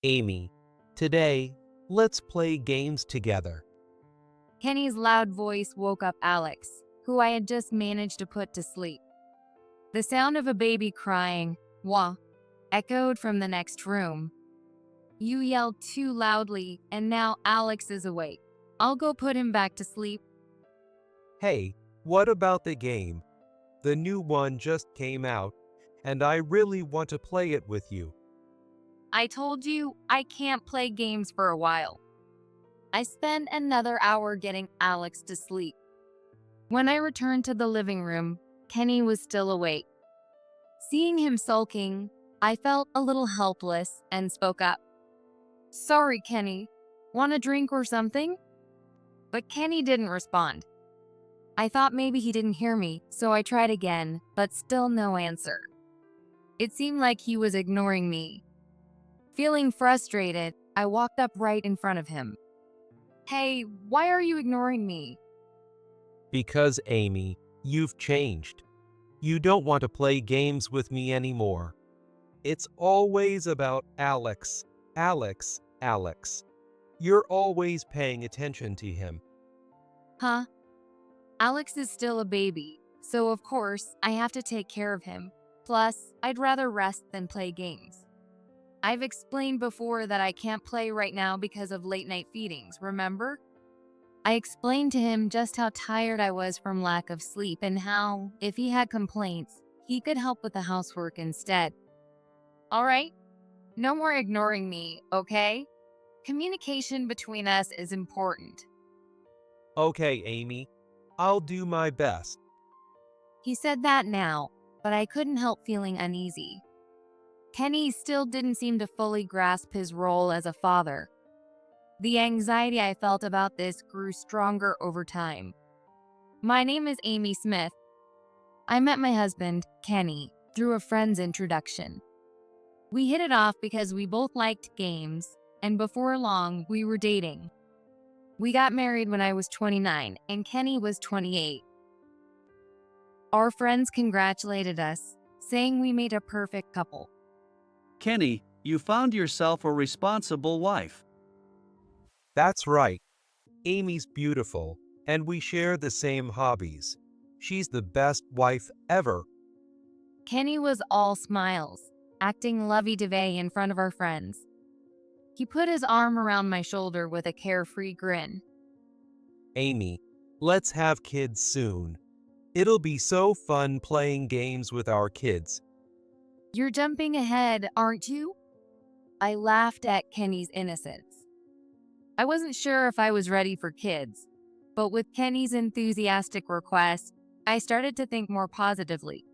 Amy, today, let's play games together. Kenny's loud voice woke up Alex, who I had just managed to put to sleep. The sound of a baby crying, "Wah," echoed from the next room. "You yelled too loudly, and now Alex is awake. I'll go put him back to sleep." Hey, what about the game? The new one just came out, and I really want to play it with you. I told you I can't play games for a while. I spent another hour getting Alex to sleep. When I returned to the living room, Kenny was still awake. Seeing him sulking, I felt a little helpless and spoke up. "Sorry, Kenny. Want a drink or something?" But Kenny didn't respond. I thought maybe he didn't hear me, so I tried again, but still no answer. It seemed like he was ignoring me. Feeling frustrated, I walked up right in front of him. "Hey, why are you ignoring me?" Because, Amy, you've changed. You don't want to play games with me anymore. It's always about Alex, Alex, Alex. You're always paying attention to him. Huh? Alex is still a baby, so of course I have to take care of him. Plus, I'd rather rest than play games. I've explained before that I can't play right now because of late night feedings, remember? I explained to him just how tired I was from lack of sleep and how, if he had complaints, he could help with the housework instead. All right? No more ignoring me, okay? Communication between us is important. Okay, Amy, I'll do my best. He said that now, but I couldn't help feeling uneasy. Kenny still didn't seem to fully grasp his role as a father. The anxiety I felt about this grew stronger over time. My name is Amy Smith. I met my husband, Kenny, through a friend's introduction. We hit it off because we both liked games, and before long, we were dating. We got married when I was 29, and Kenny was 28. Our friends congratulated us, saying we made a perfect couple. Kenny, you found yourself a responsible wife. That's right. Amy's beautiful, and we share the same hobbies. She's the best wife ever. Kenny was all smiles, acting lovey-dovey in front of our friends. He put his arm around my shoulder with a carefree grin. Amy, let's have kids soon. It'll be so fun playing games with our kids. "You're jumping ahead, aren't you?" I laughed at Kenny's innocence. I wasn't sure if I was ready for kids, but with Kenny's enthusiastic request, I started to think more positively.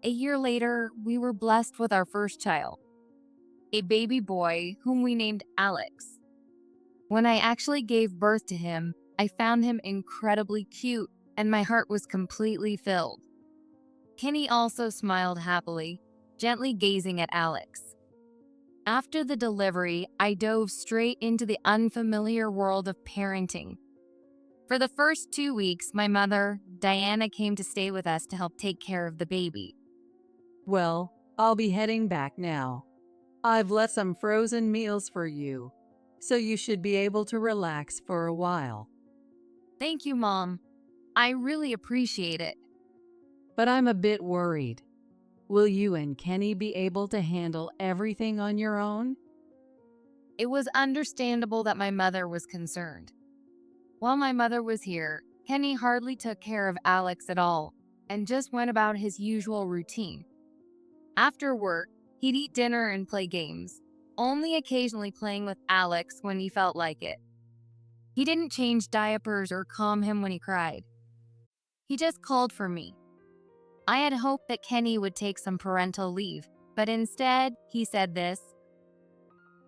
A year later, we were blessed with our first child, a baby boy whom we named Alex. When I actually gave birth to him, I found him incredibly cute, and my heart was completely filled. Kenny also smiled happily, gently gazing at Alex. After the delivery, I dove straight into the unfamiliar world of parenting. For the first 2 weeks, my mother, Diana, came to stay with us to help take care of the baby. Well, I'll be heading back now. I've left some frozen meals for you, so you should be able to relax for a while. "Thank you, Mom. I really appreciate it." But I'm a bit worried. Will you and Kenny be able to handle everything on your own? It was understandable that my mother was concerned. While my mother was here, Kenny hardly took care of Alex at all and just went about his usual routine. After work, he'd eat dinner and play games, only occasionally playing with Alex when he felt like it. He didn't change diapers or calm him when he cried. He just called for me. I had hoped that Kenny would take some parental leave, but instead, he said this: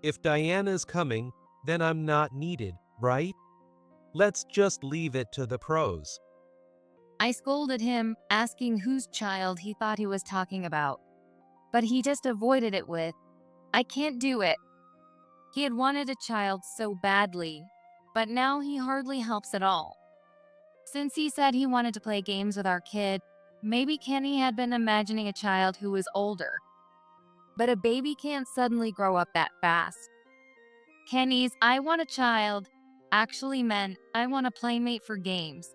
If Diana's coming, then I'm not needed, right? Let's just leave it to the pros. I scolded him, asking whose child he thought he was talking about. But he just avoided it with, "I can't do it." He had wanted a child so badly, but now he hardly helps at all. Since he said he wanted to play games with our kid, maybe Kenny had been imagining a child who was older. but a baby can't suddenly grow up that fast. Kenny's "I want a child" actually meant I want a playmate for games.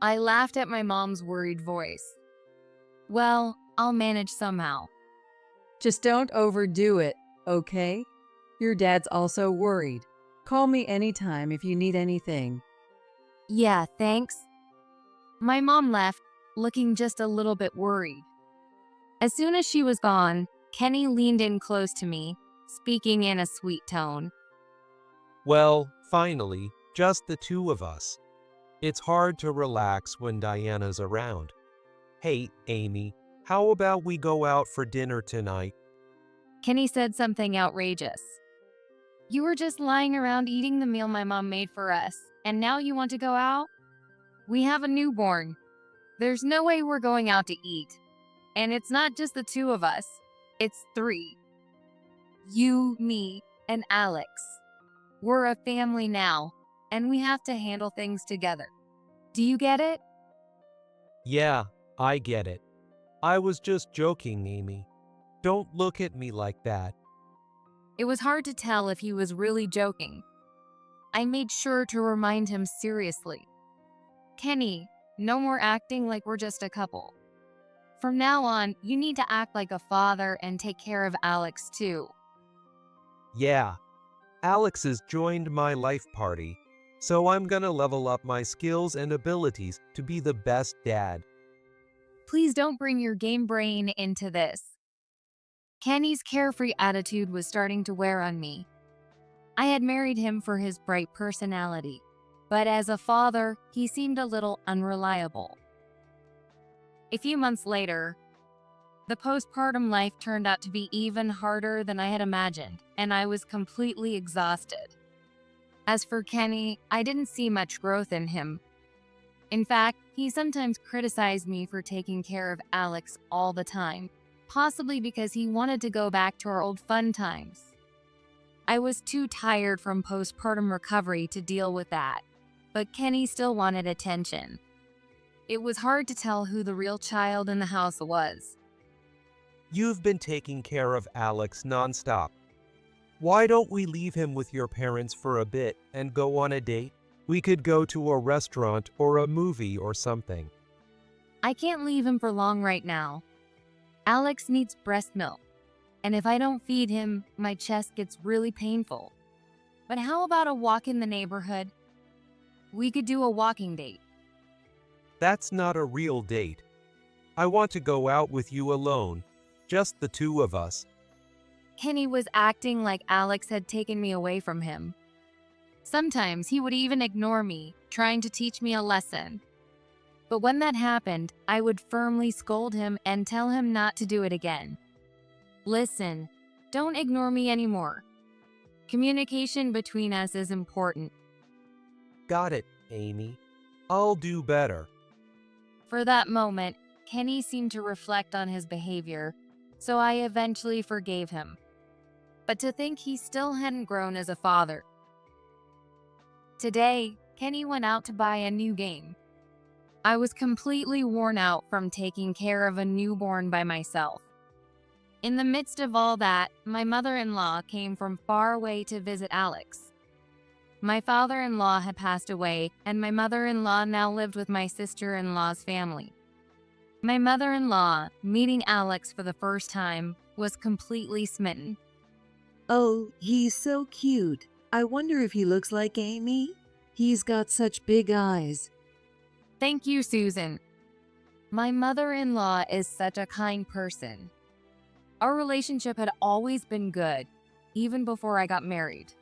I laughed at my mom's worried voice. Well, I'll manage somehow. Just don't overdo it, okay? Your dad's also worried. Call me anytime if you need anything. Yeah, thanks. My mom left, looking just a little bit worried. As soon as she was gone, Kenny leaned in close to me, speaking in a sweet tone. Well, finally, just the two of us. It's hard to relax when Diana's around. Hey, Amy, how about we go out for dinner tonight? Kenny said something outrageous. You were just lying around eating the meal my mom made for us, and now you want to go out? We have a newborn. There's no way we're going out to eat. And it's not just the two of us. It's three. You, me, and Alex. We're a family now, and we have to handle things together. Do you get it? Yeah, I get it. I was just joking, Amy. Don't look at me like that. It was hard to tell if he was really joking. I made sure to remind him seriously. Kenny, no more acting like we're just a couple. From now on, you need to act like a father and take care of Alex too. Yeah, Alex has joined my life party, so I'm gonna level up my skills and abilities to be the best dad. Please don't bring your game brain into this. Kenny's carefree attitude was starting to wear on me. I had married him for his bright personality, but as a father, he seemed a little unreliable. A few months later, the postpartum life turned out to be even harder than I had imagined, and I was completely exhausted. As for Kenny, I didn't see much growth in him. In fact, he sometimes criticized me for taking care of Alex all the time, possibly because he wanted to go back to our old fun times. I was too tired from postpartum recovery to deal with that, but Kenny still wanted attention. It was hard to tell who the real child in the house was. You've been taking care of Alex nonstop. Why don't we leave him with your parents for a bit and go on a date? We could go to a restaurant or a movie or something. I can't leave him for long right now. Alex needs breast milk, and if I don't feed him, my chest gets really painful. But how about a walk in the neighborhood? We could do a walking date. That's not a real date. I want to go out with you alone, just the two of us. Kenny was acting like Alex had taken me away from him. Sometimes he would even ignore me, trying to teach me a lesson. But when that happened, I would firmly scold him and tell him not to do it again. Listen, don't ignore me anymore. Communication between us is important. Got it, Amy. I'll do better. For that moment, Kenny seemed to reflect on his behavior, so I eventually forgave him. But to think he still hadn't grown as a father. Today, Kenny went out to buy a new game. I was completely worn out from taking care of a newborn by myself. In the midst of all that, my mother-in-law came from far away to visit Alex. My father-in-law had passed away, and my mother-in-law now lived with my sister-in-law's family. My mother-in-law, meeting Alex for the first time, was completely smitten. Oh, he's so cute. I wonder if he looks like Amy? He's got such big eyes. Thank you, Susan. My mother-in-law is such a kind person. Our relationship had always been good, even before I got married.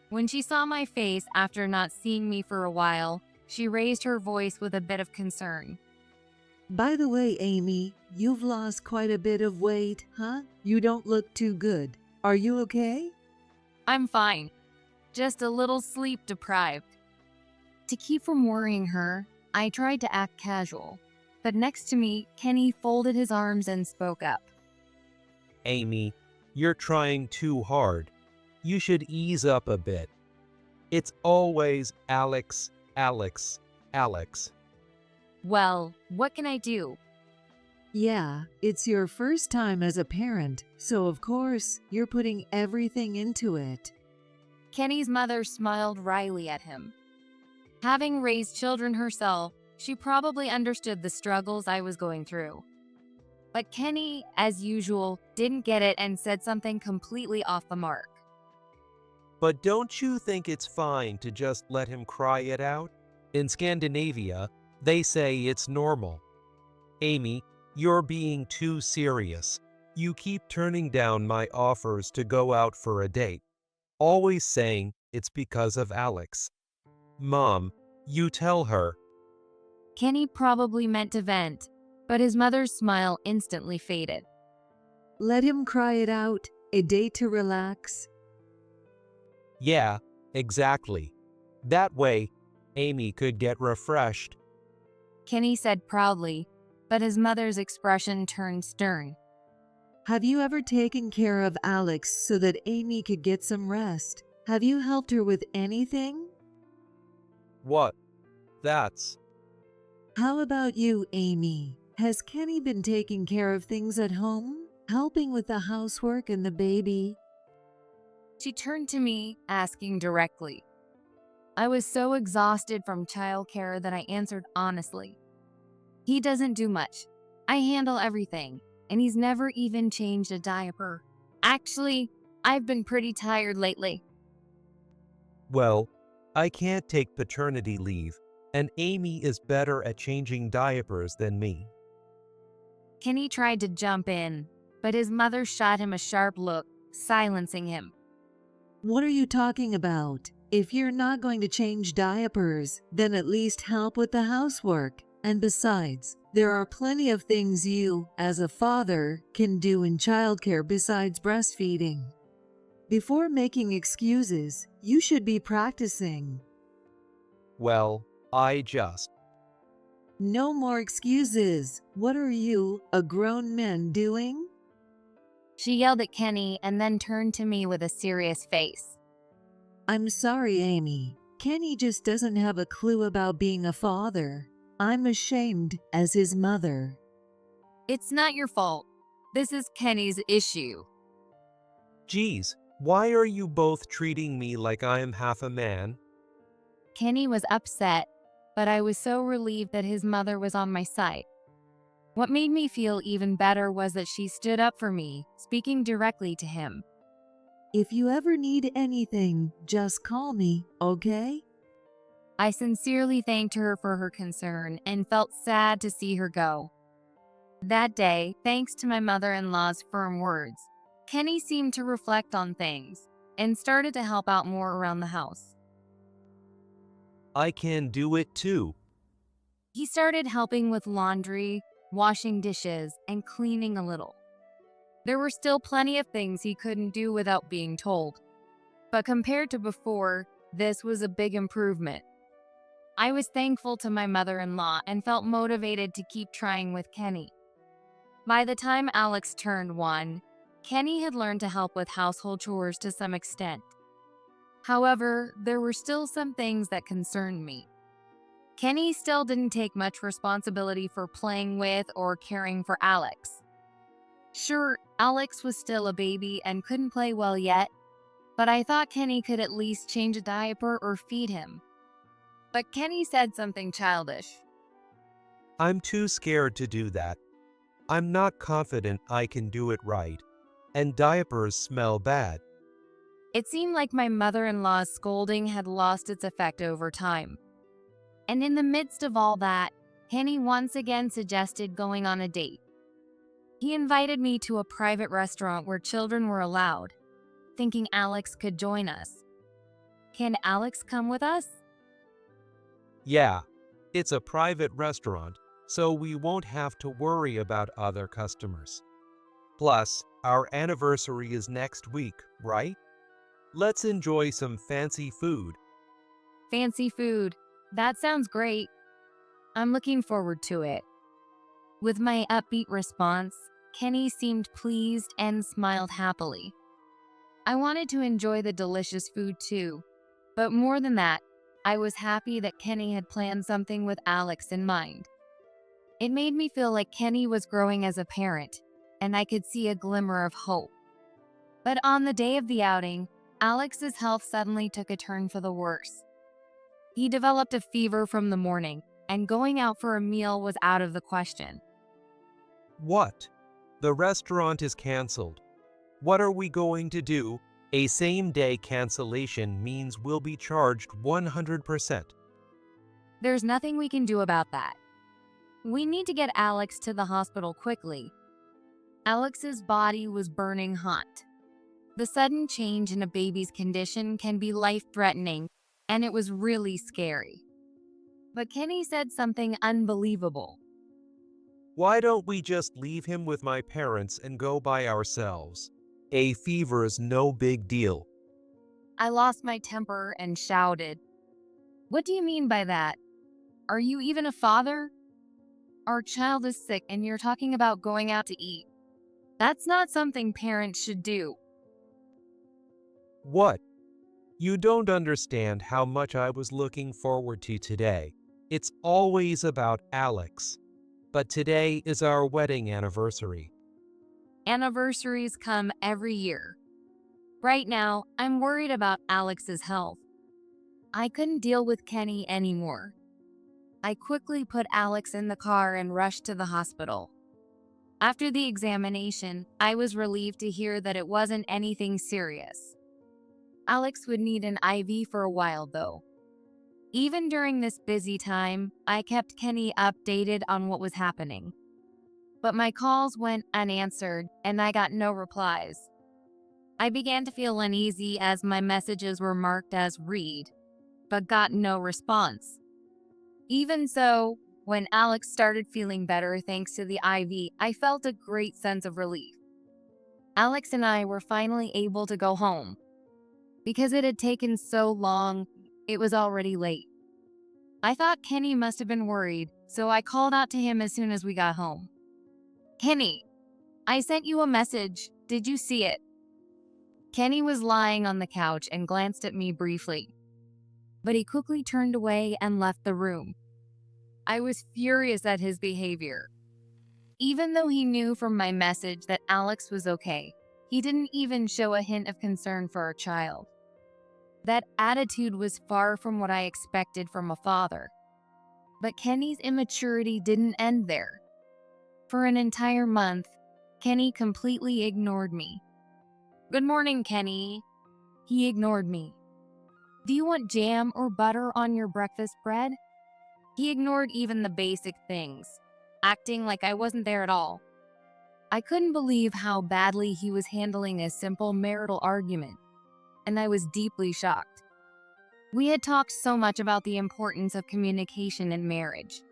When she saw my face after not seeing me for a while, she raised her voice with a bit of concern. By the way, Amy, you've lost quite a bit of weight, huh? You don't look too good. Are you okay? I'm fine, just a little sleep deprived. To keep from worrying her, I tried to act casual, but next to me, Kenny folded his arms and spoke up. Amy, you're trying too hard. You should ease up a bit. It's always Alex, Alex, Alex. Well, what can I do? Yeah, it's your first time as a parent, so of course, you're putting everything into it. Kenny's mother smiled wryly at him. Having raised children herself, she probably understood the struggles I was going through. But Kenny, as usual, didn't get it and said something completely off the mark. But don't you think it's fine to just let him cry it out? In Scandinavia, they say it's normal. Amy, you're being too serious. You keep turning down my offers to go out for a date, always saying it's because of Alex. Mom, you tell her. Kenny probably meant to vent, but his mother's smile instantly faded. Let him cry it out. A day to relax. Yeah, exactly. That way, Amy could get refreshed. Kenny said proudly, but his mother's expression turned stern. Have you ever taken care of Alex so that Amy could get some rest? Have you helped her with anything? What? That's... How about you, Amy? Has Kenny been taking care of things at home? Helping with the housework and the baby? She turned to me, asking directly. I was so exhausted from childcare that I answered honestly. He doesn't do much. I handle everything, and he's never even changed a diaper. Actually, I've been pretty tired lately. Well, I can't take paternity leave, and Amy is better at changing diapers than me. Kenny tried to jump in, but his mother shot him a sharp look, silencing him. What are you talking about? If you're not going to change diapers, then at least help with the housework. And besides, there are plenty of things you, as a father, can do in childcare besides breastfeeding. Before making excuses, you should be practicing. Well, I just... No more excuses. What are you, a grown man, doing? She yelled at Kenny and then turned to me with a serious face. I'm sorry, Amy. Kenny just doesn't have a clue about being a father. I'm ashamed as his mother. It's not your fault. This is Kenny's issue. Geez, why are you both treating me like I am half a man? Kenny was upset, but I was so relieved that his mother was on my side. What made me feel even better was that she stood up for me, speaking directly to him. If you ever need anything, just call me, okay? I sincerely thanked her for her concern and felt sad to see her go. That day, thanks to my mother-in-law's firm words, Kenny seemed to reflect on things and started to help out more around the house. I can do it too. He started helping with laundry, washing dishes, and cleaning a little. There were still plenty of things he couldn't do without being told, but compared to before, this was a big improvement. I was thankful to my mother-in-law and felt motivated to keep trying with Kenny. By the time Alex turned 1, Kenny had learned to help with household chores to some extent. However, there were still some things that concerned me. Kenny still didn't take much responsibility for playing with or caring for Alex. Sure, Alex was still a baby and couldn't play well yet, but I thought Kenny could at least change a diaper or feed him. But Kenny said something childish. I'm too scared to do that. I'm not confident I can do it right, and diapers smell bad. It seemed like my mother-in-law's scolding had lost its effect over time. And in the midst of all that, Kenny once again suggested going on a date. He invited me to a private restaurant where children were allowed, thinking Alex could join us. Can Alex come with us? Yeah, it's a private restaurant, so we won't have to worry about other customers. Plus, our anniversary is next week, right? Let's enjoy some fancy food. Fancy food. That sounds great. I'm looking forward to it. With my upbeat response, Kenny seemed pleased and smiled happily. I wanted to enjoy the delicious food too, but more than that, I was happy that Kenny had planned something with Alex in mind. It made me feel like Kenny was growing as a parent, and I could see a glimmer of hope. But on the day of the outing, Alex's health suddenly took a turn for the worse. He developed a fever from the morning, and going out for a meal was out of the question. What? The restaurant is canceled. What are we going to do? A same-day cancellation means we'll be charged 100%. There's nothing we can do about that. We need to get Alex to the hospital quickly. Alex's body was burning hot. The sudden change in a baby's condition can be life-threatening, and it was really scary. But Kenny said something unbelievable. Why don't we just leave him with my parents and go by ourselves? A fever is no big deal. I lost my temper and shouted, "What do you mean by that? Are you even a father? Our child is sick and you're talking about going out to eat. That's not something parents should do." What? You don't understand how much I was looking forward to today. It's always about Alex. But today is our wedding anniversary. Anniversaries come every year. Right now, I'm worried about Alex's health. I couldn't deal with Kenny anymore. I quickly put Alex in the car and rushed to the hospital. After the examination, I was relieved to hear that it wasn't anything serious. Alex would need an IV for a while, though. Even during this busy time, I kept Kenny updated on what was happening. But my calls went unanswered, and I got no replies. I began to feel uneasy as my messages were marked as read, but got no response. Even so, when Alex started feeling better thanks to the IV, I felt a great sense of relief. Alex and I were finally able to go home. Because it had taken so long, it was already late. I thought Kenny must have been worried, so I called out to him as soon as we got home. "Kenny, I sent you a message. Did you see it?" Kenny was lying on the couch and glanced at me briefly, but he quickly turned away and left the room. I was furious at his behavior. Even though he knew from my message that Alex was okay, he didn't even show a hint of concern for our child. That attitude was far from what I expected from a father. But Kenny's immaturity didn't end there. For an entire month, Kenny completely ignored me. "Good morning, Kenny." He ignored me. "Do you want jam or butter on your breakfast bread?" He ignored even the basic things, acting like I wasn't there at all. I couldn't believe how badly he was handling a simple marital argument, and I was deeply shocked. We had talked so much about the importance of communication in marriage.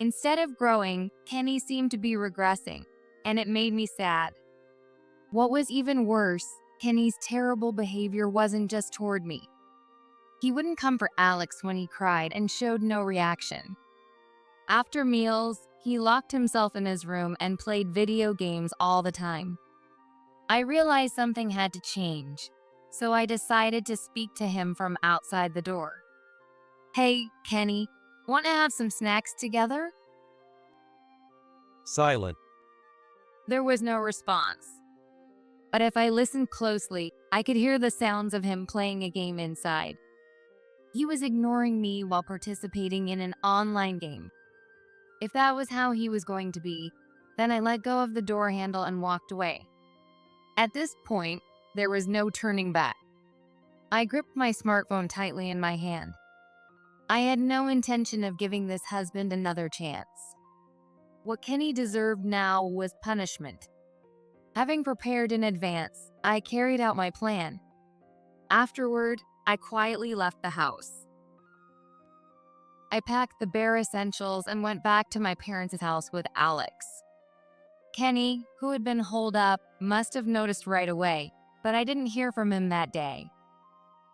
Instead of growing, Kenny seemed to be regressing, and it made me sad. What was even worse, Kenny's terrible behavior wasn't just toward me. He wouldn't come for Alex when he cried and showed no reaction. After meals, he locked himself in his room and played video games all the time. I realized something had to change, so I decided to speak to him from outside the door. "Hey, Kenny, want to have some snacks together?" Silent. There was no response. But if I listened closely, I could hear the sounds of him playing a game inside. He was ignoring me while participating in an online game. If that was how he was going to be, then I let go of the door handle and walked away. At this point, there was no turning back. I gripped my smartphone tightly in my hand. I had no intention of giving this husband another chance. What Kenny deserved now was punishment. Having prepared in advance, I carried out my plan. Afterward, I quietly left the house. I packed the bare essentials and went back to my parents' house with Alex. Kenny, who had been holed up, must have noticed right away, but I didn't hear from him that day.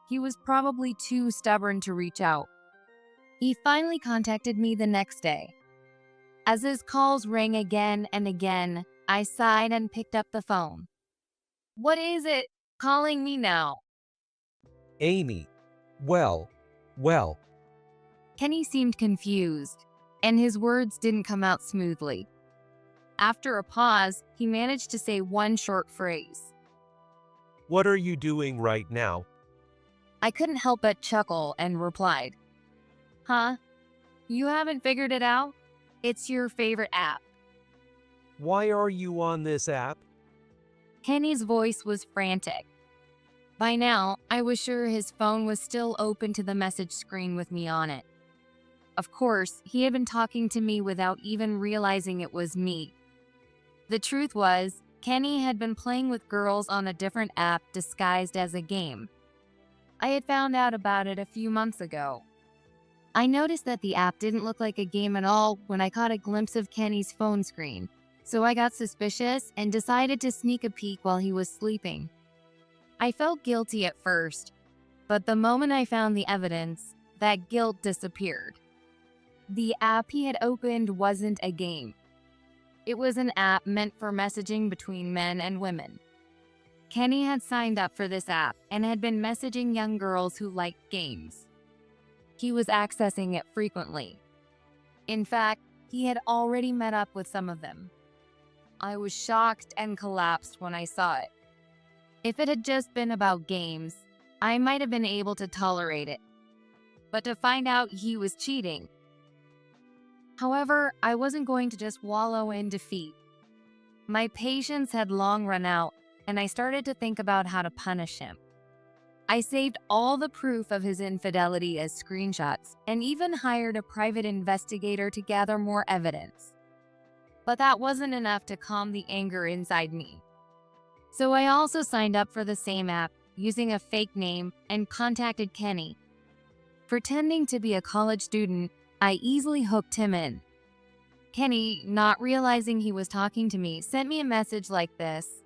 He was probably too stubborn to reach out. He finally contacted me the next day. As his calls rang again and again, I sighed and picked up the phone. "What is it calling me now?" Amy. Well. Kenny seemed confused. and his words didn't come out smoothly. After a pause, he managed to say one short phrase. What are you doing right now? I couldn't help but chuckle and replied, Huh? You haven't figured it out? It's your favorite app. Why are you on this app? Kenny's voice was frantic. By now, I was sure his phone was still open to the message screen with me on it. Of course, he had been talking to me without even realizing it was me. The truth was, Kenny had been playing with girls on a different app disguised as a game. I had found out about it a few months ago. I noticed that the app didn't look like a game at all when I caught a glimpse of Kenny's phone screen, so I got suspicious and decided to sneak a peek while he was sleeping. I felt guilty at first, but the moment I found the evidence, that guilt disappeared. The app he had opened wasn't a game. It was an app meant for messaging between men and women. Kenny had signed up for this app and had been messaging young girls who liked games. He was accessing it frequently. In fact, he had already met up with some of them. I was shocked and collapsed when I saw it. If it had just been about games, I might have been able to tolerate it. But to find out he was cheating. However, I wasn't going to just wallow in defeat. My patience had long run out, and I started to think about how to punish him. I saved all the proof of his infidelity as screenshots and even hired a private investigator to gather more evidence. But that wasn't enough to calm the anger inside me. So I also signed up for the same app using a fake name and contacted Kenny. Pretending to be a college student, I easily hooked him in. Kenny, not realizing he was talking to me, sent me a message like this.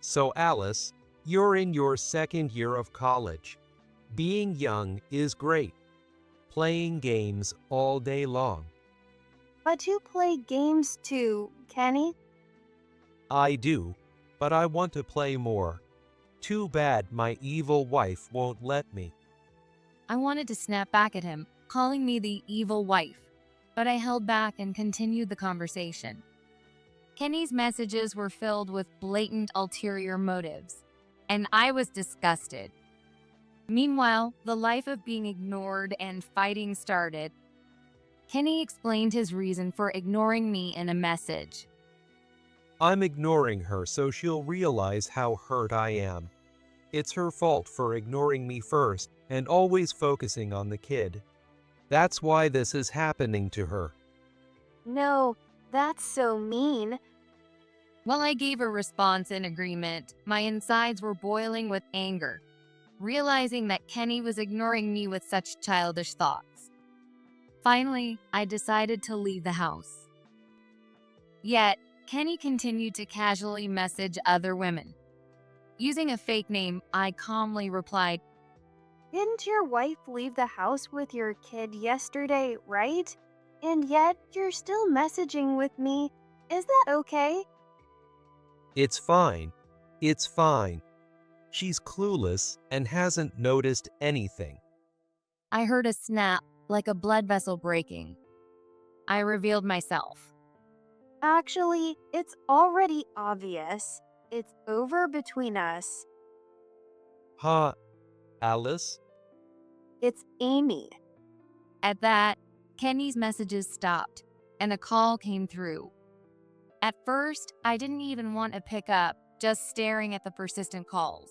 So Alice, you're in your second year of college. Being young is great. Playing games all day long. But you play games too, Kenny? I do, but I want to play more. Too bad my evil wife won't let me. I wanted to snap back at him, calling me the evil wife, but I held back and continued the conversation. Kenny's messages were filled with blatant ulterior motives, and I was disgusted. Meanwhile, the life of being ignored and fighting started. Kenny explained his reason for ignoring me in a message. I'm ignoring her so she'll realize how hurt I am. It's her fault for ignoring me first and always focusing on the kid. That's why this is happening to her. No, that's so mean. While I gave a response in agreement, my insides were boiling with anger, realizing that Kenny was ignoring me with such childish thoughts. Finally, I decided to leave the house. Yet, Kenny continued to casually message other women. Using a fake name, I calmly replied, Didn't your wife leave the house with your kid yesterday, right? And yet, you're still messaging with me. Is that okay? It's fine. It's fine. She's clueless and hasn't noticed anything. I heard a snap, like a blood vessel breaking. I revealed myself. Actually, it's already obvious. It's over between us. Huh, Alice? It's Amy. At that, Kenny's messages stopped, and a call came through. At first, I didn't even want to pick up, just staring at the persistent calls.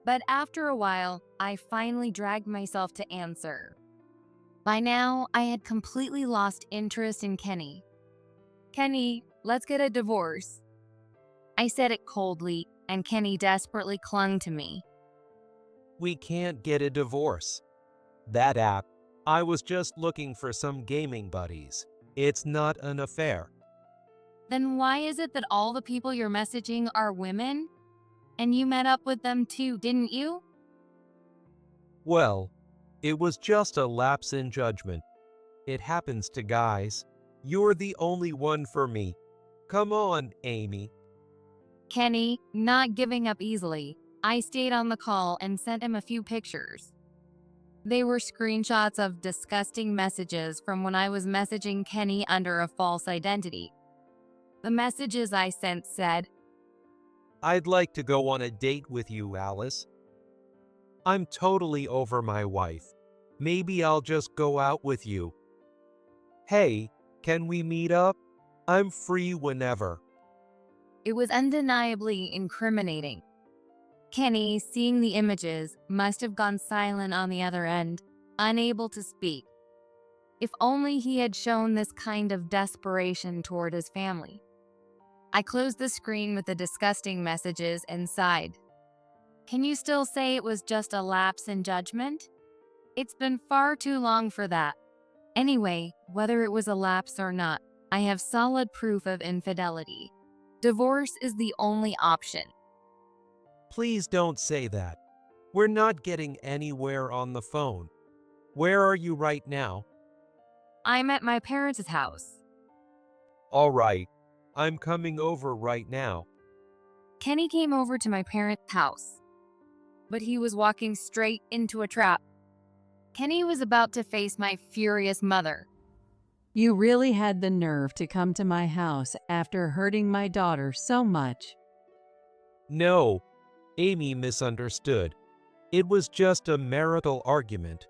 But after a while, I finally dragged myself to answer. By now, I had completely lost interest in Kenny. Kenny, let's get a divorce. I said it coldly, and Kenny desperately clung to me. We can't get a divorce. That app, I was just looking for some gaming buddies. It's not an affair. Then why is it that all the people you're messaging are women? And you met up with them too, didn't you? Well, it was just a lapse in judgment. It happens to guys. You're the only one for me. Come on, Amy. Kenny, not giving up easily, I stayed on the call and sent him a few pictures. They were screenshots of disgusting messages from when I was messaging Kenny under a false identity. The messages I sent said, I'd like to go on a date with you, Alice. I'm totally over my wife. Maybe I'll just go out with you. Hey, can we meet up? I'm free whenever. it was undeniably incriminating. Kenny, seeing the images, must have gone silent on the other end, unable to speak. If only he had shown this kind of desperation toward his family. I closed the screen with the disgusting messages and sighed. Can you still say it was just a lapse in judgment? It's been far too long for that. Anyway, whether it was a lapse or not, I have solid proof of infidelity. Divorce is the only option. Please don't say that. We're not getting anywhere on the phone. Where are you right now? I'm at my parents' house. All right, I'm coming over right now. Kenny came over to my parents' house, but he was walking straight into a trap. Kenny was about to face my furious mother. You really had the nerve to come to my house after hurting my daughter so much. No, Amy misunderstood. It was just a marital argument.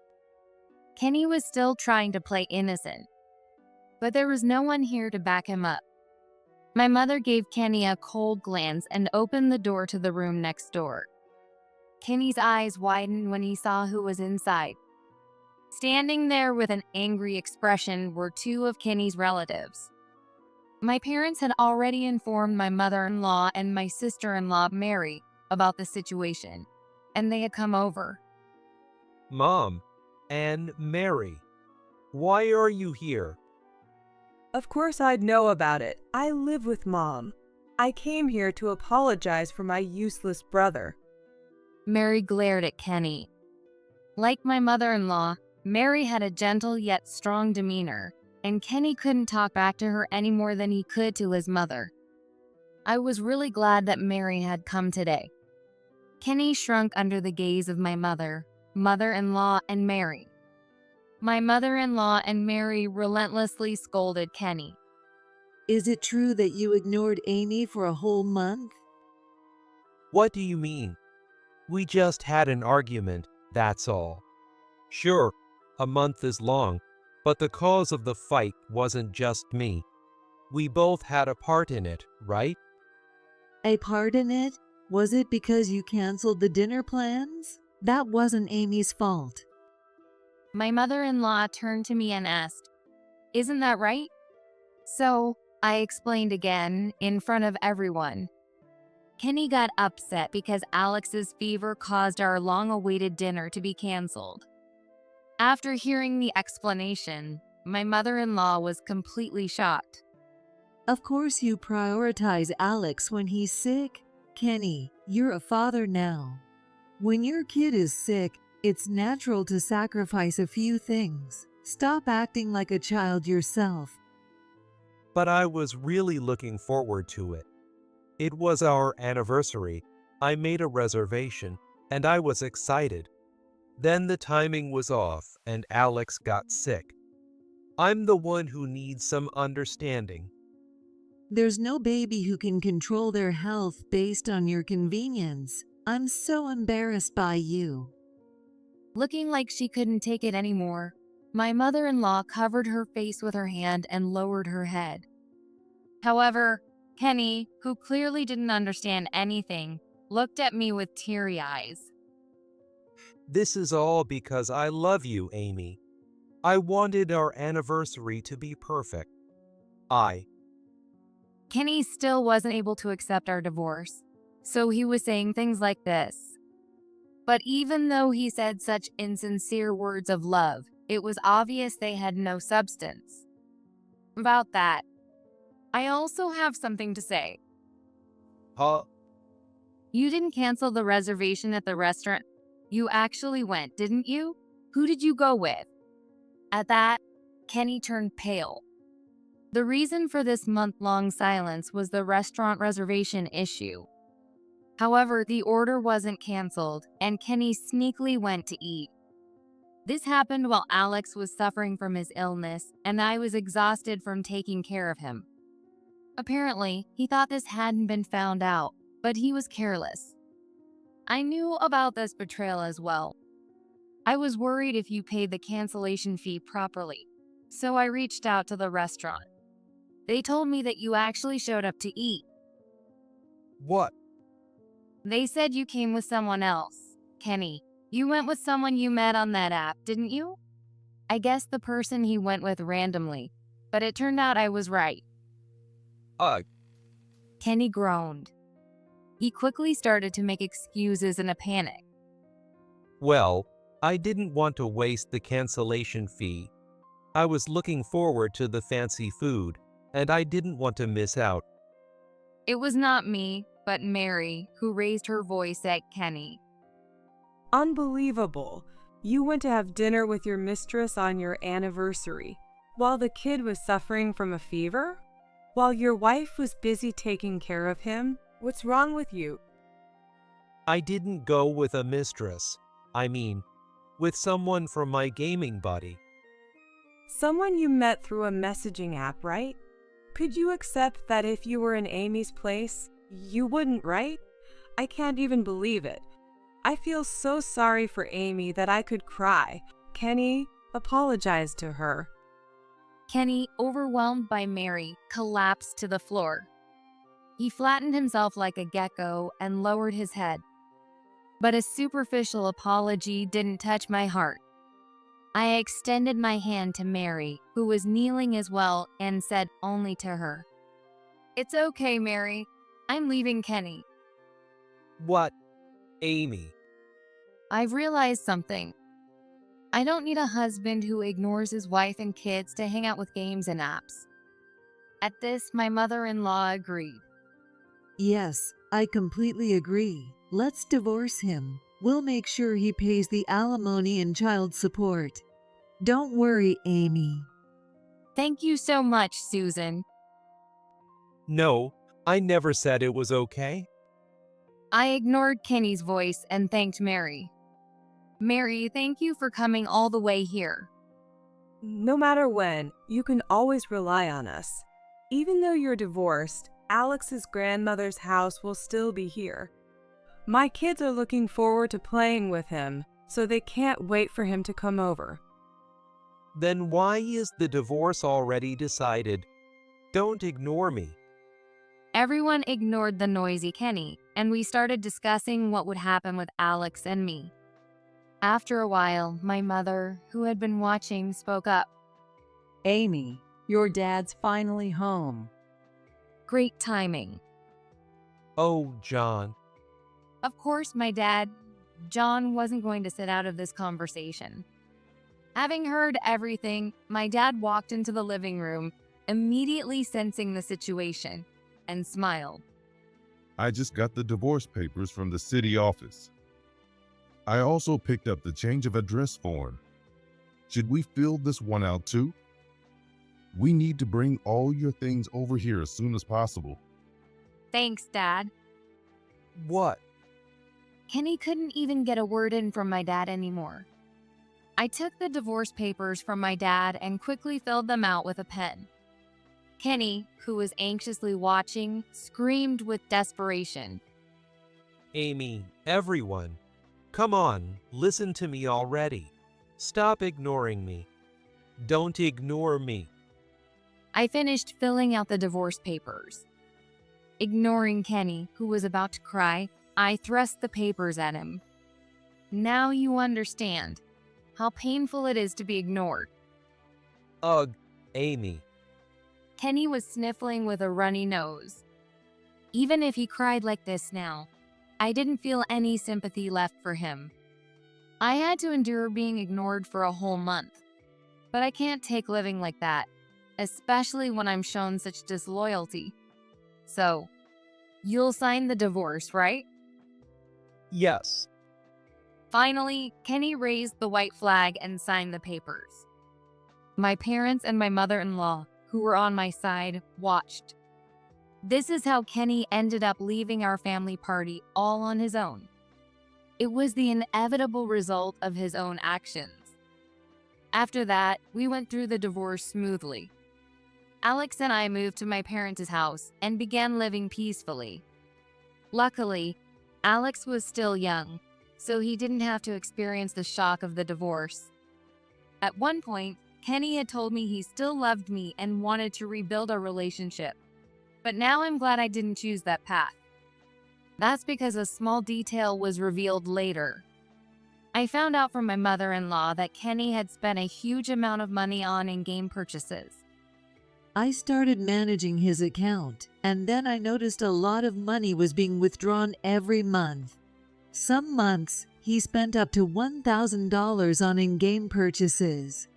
Kenny was still trying to play innocent, but there was no one here to back him up. My mother gave Kenny a cold glance and opened the door to the room next door. Kenny's eyes widened when he saw who was inside. Standing there with an angry expression were two of Kenny's relatives. My parents had already informed my mother-in-law and my sister-in-law, Mary, about the situation, and they had come over. Mom and Mary, why are you here? Of course I'd know about it. I live with Mom. I came here to apologize for my useless brother. Mary glared at Kenny. Like my mother-in-law, Mary had a gentle yet strong demeanor, and Kenny couldn't talk back to her any more than he could to his mother. I was really glad that Mary had come today. Kenny shrunk under the gaze of my mother, mother-in-law, and Mary. My mother-in-law and Mary relentlessly scolded Kenny. Is it true that you ignored Amy for a whole month? What do you mean? We just had an argument, that's all. Sure, a month is long, but the cause of the fight wasn't just me. We both had a part in it, right? A part in it? Was it because you canceled the dinner plans? That wasn't Amy's fault. My mother-in-law turned to me and asked, "Isn't that right?" So, I explained again, in front of everyone. Kenny got upset because Alex's fever caused our long-awaited dinner to be canceled. After hearing the explanation, my mother-in-law was completely shocked. Of course you prioritize Alex when he's sick. Kenny, you're a father now. When your kid is sick, it's natural to sacrifice a few things. Stop acting like a child yourself. But I was really looking forward to it. It was our anniversary. I made a reservation, and I was excited. Then the timing was off, and Alex got sick. I'm the one who needs some understanding. There's no baby who can control their health based on your convenience. I'm so embarrassed by you. Looking like she couldn't take it anymore, my mother-in-law covered her face with her hand and lowered her head. However, Kenny, who clearly didn't understand anything, looked at me with teary eyes. This is all because I love you, Amy. I wanted our anniversary to be perfect. Kenny still wasn't able to accept our divorce, so he was saying things like this. But even though he said such insincere words of love, it was obvious they had no substance. About that, I also have something to say. Huh? You didn't cancel the reservation at the restaurant. You actually went, didn't you? Who did you go with? At that, Kenny turned pale. The reason for this month-long silence was the restaurant reservation issue. However, the order wasn't canceled, and Kenny sneakily went to eat. This happened while Alex was suffering from his illness, and I was exhausted from taking care of him. Apparently, he thought this hadn't been found out, but he was careless. I knew about this betrayal as well. I was worried if you paid the cancellation fee properly, so I reached out to the restaurant. They told me that you actually showed up to eat. What? They said you came with someone else. Kenny, you went with someone you met on that app, didn't you? I guessed the person he went with randomly, but it turned out I was right. Kenny groaned. He quickly started to make excuses in a panic. Well, I didn't want to waste the cancellation fee. I was looking forward to the fancy food, and I didn't want to miss out. It was not me, but Mary, who raised her voice at Kenny. Unbelievable. You went to have dinner with your mistress on your anniversary, while the kid was suffering from a fever? While your wife was busy taking care of him? What's wrong with you? I didn't go with a mistress. I mean, with someone from my gaming buddy. Someone you met through a messaging app, right? Could you accept that if you were in Amy's place, you wouldn't, right? I can't even believe it. I feel so sorry for Amy that I could cry. Kenny, apologize to her. Kenny, overwhelmed by Mary, collapsed to the floor. He flattened himself like a gecko and lowered his head. But a superficial apology didn't touch my heart. I extended my hand to Mary, who was kneeling as well, and said only to her, "It's okay, Mary. I'm leaving Kenny." What? Amy. I've realized something. I don't need a husband who ignores his wife and kids to hang out with games and apps. At this, my mother-in-law agreed. Yes, I completely agree. Let's divorce him. We'll make sure he pays the alimony and child support. Don't worry, Amy. Thank you so much, Susan. No, I never said it was okay. I ignored Kenny's voice and thanked Mary. Mary, thank you for coming all the way here. No matter when, you can always rely on us. Even though you're divorced, Alex's grandmother's house will still be here. My kids are looking forward to playing with him, so they can't wait for him to come over. Then why is the divorce already decided? Don't ignore me. Everyone ignored the noisy Kenny, and we started discussing what would happen with Alex and me. After a while, my mother, who had been watching, spoke up. Amy, your dad's finally home. Great timing. Oh, John. Of course, my dad, John, wasn't going to sit out of this conversation. Having heard everything, my dad walked into the living room, immediately sensing the situation, and smiled. I just got the divorce papers from the city office. I also picked up the change of address form. Should we fill this one out too? We need to bring all your things over here as soon as possible. Thanks, Dad. What? Kenny couldn't even get a word in from my dad anymore. I took the divorce papers from my dad and quickly filled them out with a pen. Kenny, who was anxiously watching, screamed with desperation. Amy, everyone. Come on, listen to me already. Stop ignoring me. Don't ignore me. I finished filling out the divorce papers. Ignoring Kenny, who was about to cry, I thrust the papers at him. Now you understand how painful it is to be ignored. Ugh, Amy. Kenny was sniffling with a runny nose. Even if he cried like this now, I didn't feel any sympathy left for him. I had to endure being ignored for a whole month. But I can't take living like that, especially when I'm shown such disloyalty. So, you'll sign the divorce, right? Yes. Finally, Kenny raised the white flag and signed the papers. My parents and my mother-in-law, who were on my side, watched. This is how Kenny ended up leaving our family party all on his own. It was the inevitable result of his own actions. After that, we went through the divorce smoothly. Alex and I moved to my parents' house and began living peacefully. Luckily, Alex was still young, so he didn't have to experience the shock of the divorce. At one point, Kenny had told me he still loved me and wanted to rebuild our relationship. But now I'm glad I didn't choose that path. That's because a small detail was revealed later. I found out from my mother-in-law that Kenny had spent a huge amount of money on in-game purchases. I started managing his account, and then I noticed a lot of money was being withdrawn every month. Some months, he spent up to $1,000 on in-game purchases.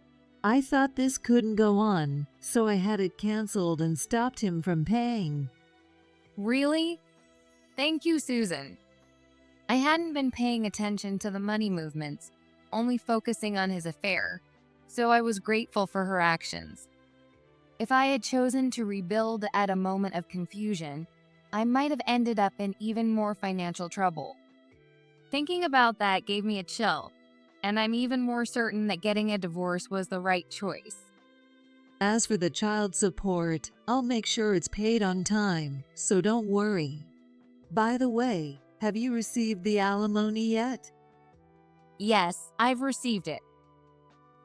I thought this couldn't go on, so I had it canceled and stopped him from paying. Really? Thank you, Susan. I hadn't been paying attention to the money movements, only focusing on his affair, so I was grateful for her actions. If I had chosen to rebuild at a moment of confusion, I might have ended up in even more financial trouble. Thinking about that gave me a chill, and I'm even more certain that getting a divorce was the right choice. As for the child support, I'll make sure it's paid on time, so don't worry. By the way, have you received the alimony yet? Yes, I've received it.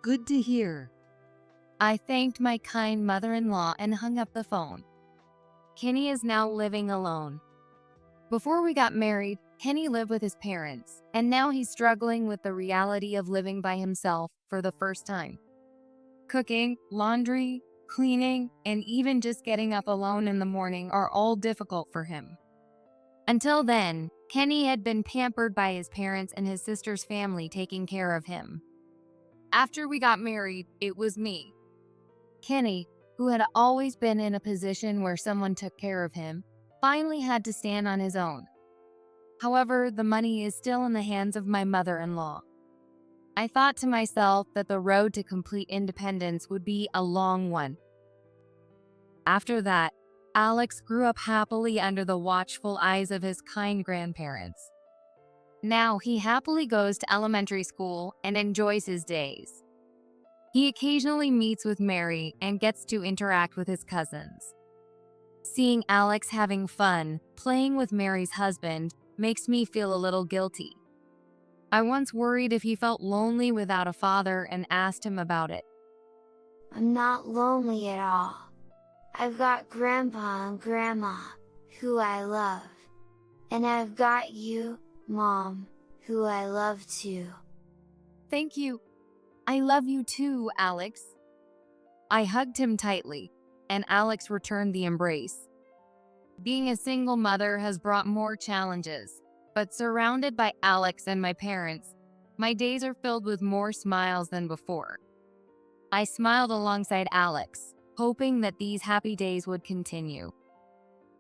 Good to hear. I thanked my kind mother-in-law and hung up the phone. Kenny is now living alone. Before we got married, Kenny lived with his parents, and now he's struggling with the reality of living by himself for the first time. Cooking, laundry, cleaning, and even just getting up alone in the morning are all difficult for him. Until then, Kenny had been pampered by his parents and his sister's family taking care of him. After we got married, it was me. Kenny, who had always been in a position where someone took care of him, finally had to stand on his own. However, the money is still in the hands of my mother-in-law. I thought to myself that the road to complete independence would be a long one. After that, Alex grew up happily under the watchful eyes of his kind grandparents. Now he happily goes to elementary school and enjoys his days. He occasionally meets with Mary and gets to interact with his cousins. Seeing Alex having fun, playing with Mary's husband, makes me feel a little guilty. I once worried if he felt lonely without a father and asked him about it. I'm not lonely at all. I've got Grandpa and Grandma, who I love. And I've got you, Mom, who I love too. Thank you. I love you too, Alex. I hugged him tightly, and Alex returned the embrace. Being a single mother has brought more challenges, but surrounded by Alex and my parents, my days are filled with more smiles than before. I smiled alongside Alex, hoping that these happy days would continue.